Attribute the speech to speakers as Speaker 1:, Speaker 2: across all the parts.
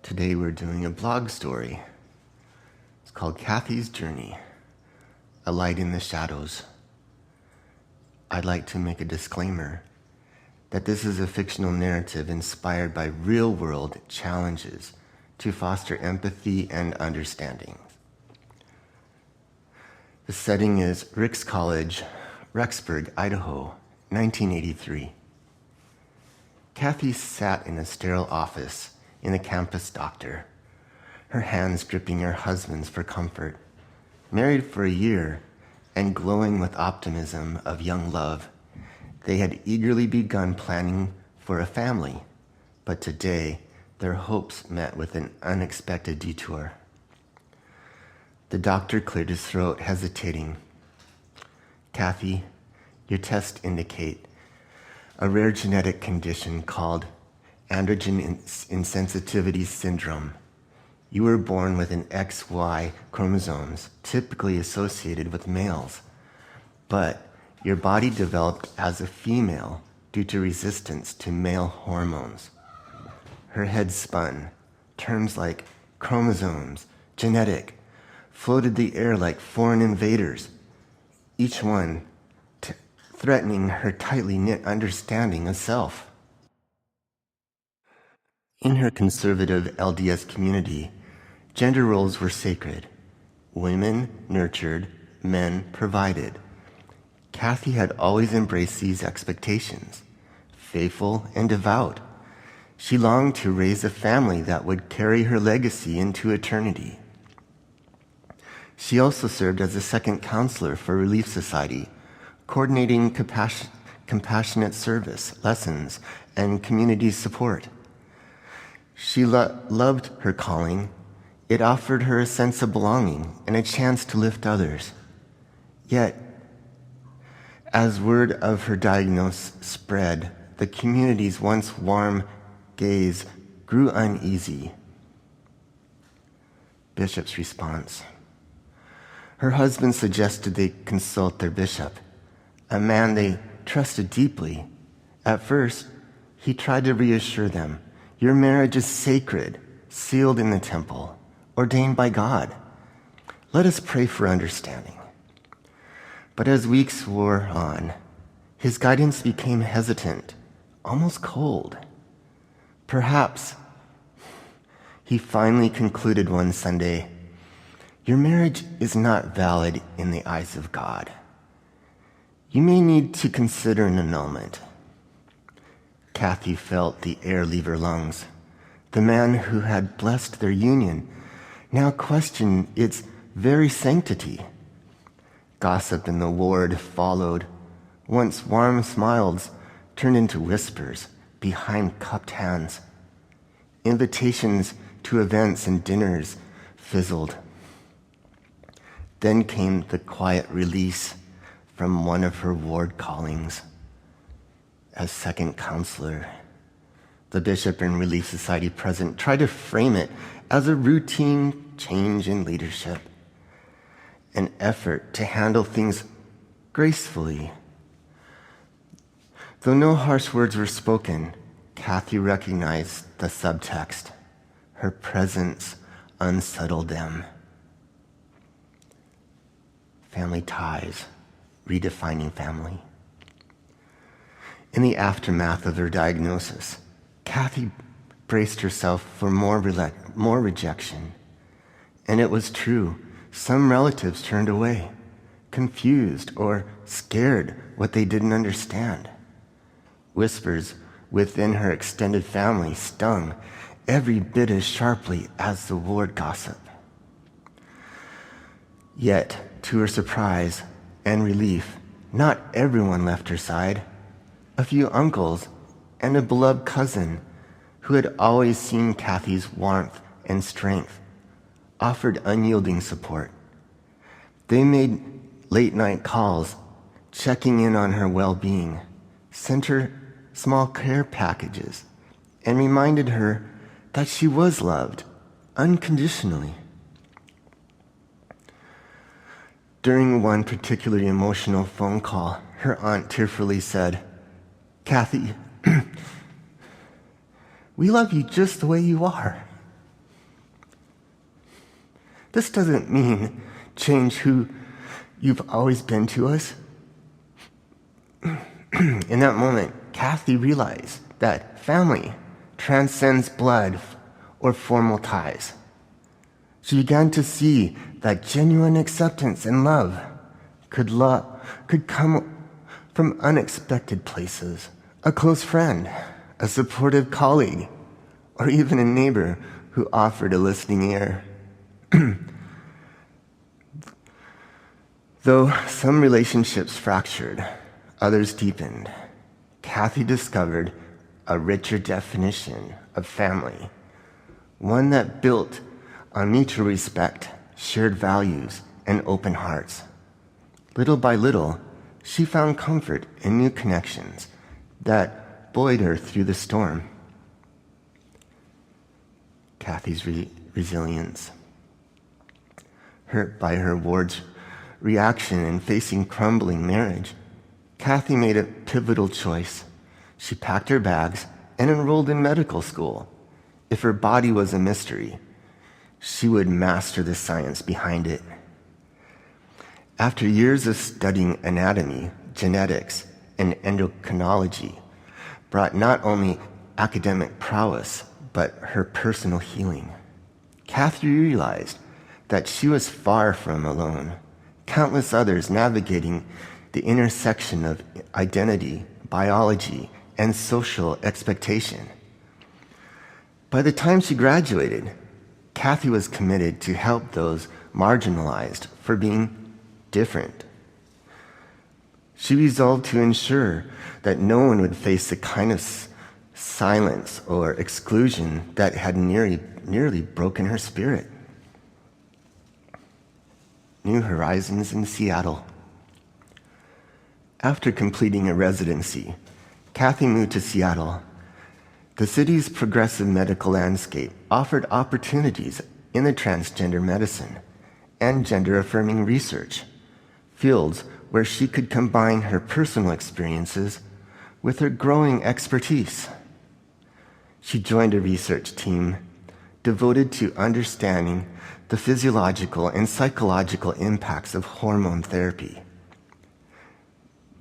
Speaker 1: Today we're doing a blog story. It's called Kathy's Journey, A Light in the Shadows. I'd like to make a disclaimer that this is a fictional narrative inspired by real-world challenges to foster empathy and understanding. The setting is Ricks College, Rexburg, Idaho, 1983. Kathy sat in a sterile office in the campus doctor, her hands gripping her husband's for comfort. Married for a year and glowing with optimism of young love, they had eagerly begun planning for a family, but today their hopes met with an unexpected detour. The doctor cleared his throat, hesitating. "Kathy, your tests indicate a rare genetic condition called Androgen Insensitivity Syndrome. You were born with an XY chromosomes, typically associated with males, but your body developed as a female due to resistance to male hormones." Her head spun. Terms like chromosomes, genetic, floated the air like foreign invaders, each one threatening her tightly knit understanding of self. In her conservative LDS community, gender roles were sacred. Women nurtured, men provided. Kathy had always embraced these expectations, faithful and devout. She longed to raise a family that would carry her legacy into eternity. She also served as a second counselor for Relief Society, coordinating compassionate service, lessons, and community support. She loved her calling. It offered her a sense of belonging and a chance to lift others. Yet, as word of her diagnosis spread, the community's once warm gaze grew uneasy. Bishop's response. Her husband suggested they consult their bishop, a man they trusted deeply. At first, he tried to reassure them. "Your marriage is sacred, sealed in the temple, ordained by God. Let us pray for understanding." But as weeks wore on, his guidance became hesitant, almost cold. Perhaps he finally concluded one Sunday, "Your marriage is not valid in the eyes of God. You may need to consider an annulment." Kathy felt the air leave her lungs. The man who had blessed their union now questioned its very sanctity. Gossip in the ward followed. Once warm smiles turned into whispers behind cupped hands. Invitations to events and dinners fizzled. Then came the quiet release from one of her ward callings. As second counselor, the bishop and Relief Society president tried to frame it as a routine change in leadership, an effort to handle things gracefully. Though no harsh words were spoken, Kathy recognized the subtext. Her presence unsettled them. Family ties, redefining family. In the aftermath of her diagnosis, Kathy braced herself for more rejection. And it was true. Some relatives turned away, confused or scared what they didn't understand. Whispers within her extended family stung every bit as sharply as the ward gossip. Yet, to her surprise and relief, not everyone left her side. A few uncles and a beloved cousin who had always seen Kathy's warmth and strength offered unyielding support. They made late-night calls, checking in on her well-being, sent her small care packages, and reminded her that she was loved unconditionally. During one particularly emotional phone call, her aunt tearfully said, "Kathy, we love you just the way you are." this doesn't mean change who you've always been to us. In that moment, Kathy realized that family transcends blood or formal ties. She began to see that genuine acceptance and love could come from unexpected places. A close friend, a supportive colleague, or even a neighbor who offered a listening ear. Though some relationships fractured, others deepened, Kathy discovered a richer definition of family, one that built on mutual respect, shared values, and open hearts. Little by little, she found comfort in new connections that buoyed her through the storm. Kathy's resilience. Hurt by her ward's reaction in facing crumbling marriage, Kathy made a pivotal choice. She packed her bags and enrolled in medical school. If her body was a mystery, she would master the science behind it. After years of studying anatomy, genetics, and endocrinology brought not only academic prowess, but her personal healing, Kathy realized that she was far from alone. Countless others navigating the intersection of identity, biology, and social expectation. By the time she graduated, Kathy was committed to help those marginalized for being different. She resolved to ensure that no one would face the kind of silence or exclusion that had nearly broken her spirit. New horizons in Seattle. After completing a residency, Kathy moved to Seattle. The city's progressive medical landscape offered opportunities in the transgender medicine and gender-affirming research, fields where she could combine her personal experiences with her growing expertise. She joined a research team devoted to understanding the physiological and psychological impacts of hormone therapy.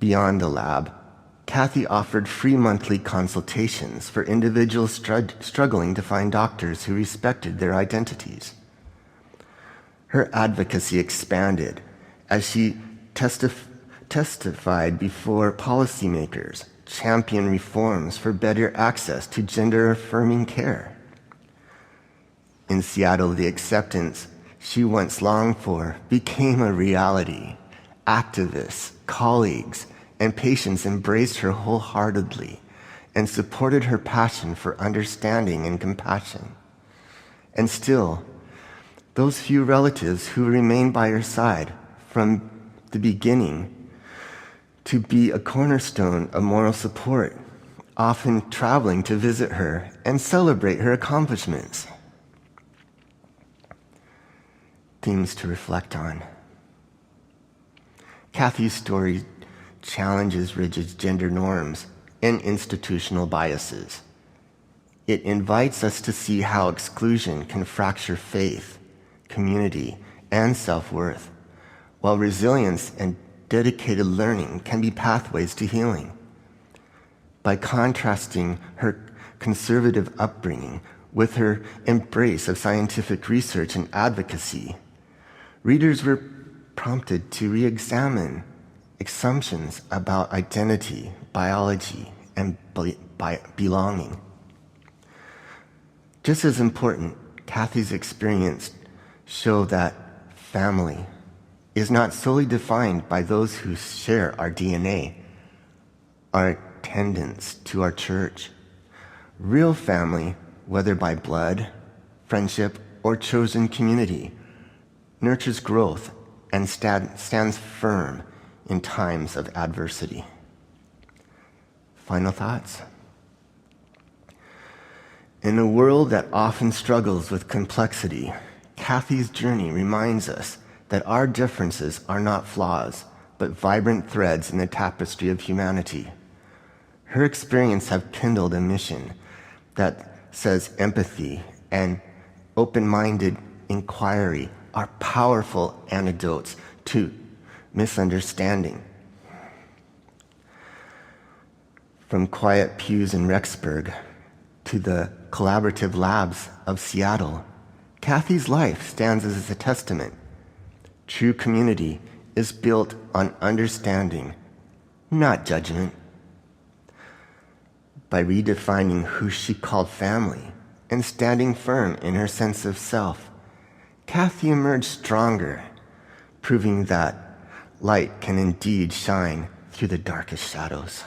Speaker 1: Beyond the lab, Kathy offered free monthly consultations for individuals struggling to find doctors who respected their identities. Her advocacy expanded as she testified before policymakers, championed reforms for better access to gender-affirming care. In Seattle, the acceptance she once longed for became a reality. Activists, colleagues, and patients embraced her wholeheartedly and supported her passion for understanding and compassion. And still, those few relatives who remained by her side from the beginning to be a cornerstone of moral support, often traveling to visit her and celebrate her accomplishments. Themes to reflect on. Kathy's story challenges rigid gender norms and institutional biases. It invites us to see how exclusion can fracture faith, community, and self-worth, while resilience and dedicated learning can be pathways to healing. By contrasting her conservative upbringing with her embrace of scientific research and advocacy, readers were prompted to re-examine assumptions about identity, biology, and belonging. Just as important, Kathy's experience show that family is not solely defined by those who share our DNA, our attendance to our church. Real family, whether by blood, friendship, or chosen community, nurtures growth and stands firm in times of adversity. Final thoughts. In a world that often struggles with complexity, Kathy's journey reminds us that our differences are not flaws, but vibrant threads in the tapestry of humanity. Her experience have kindled a mission that says empathy and open-minded inquiry are powerful antidotes to misunderstanding. From quiet pews in Rexburg to the collaborative labs of Seattle, Kathy's life stands as a testament. True community is built on understanding, not judgment. By redefining who she called family and standing firm in her sense of self, Kathy emerged stronger, proving that light can indeed shine through the darkest shadows.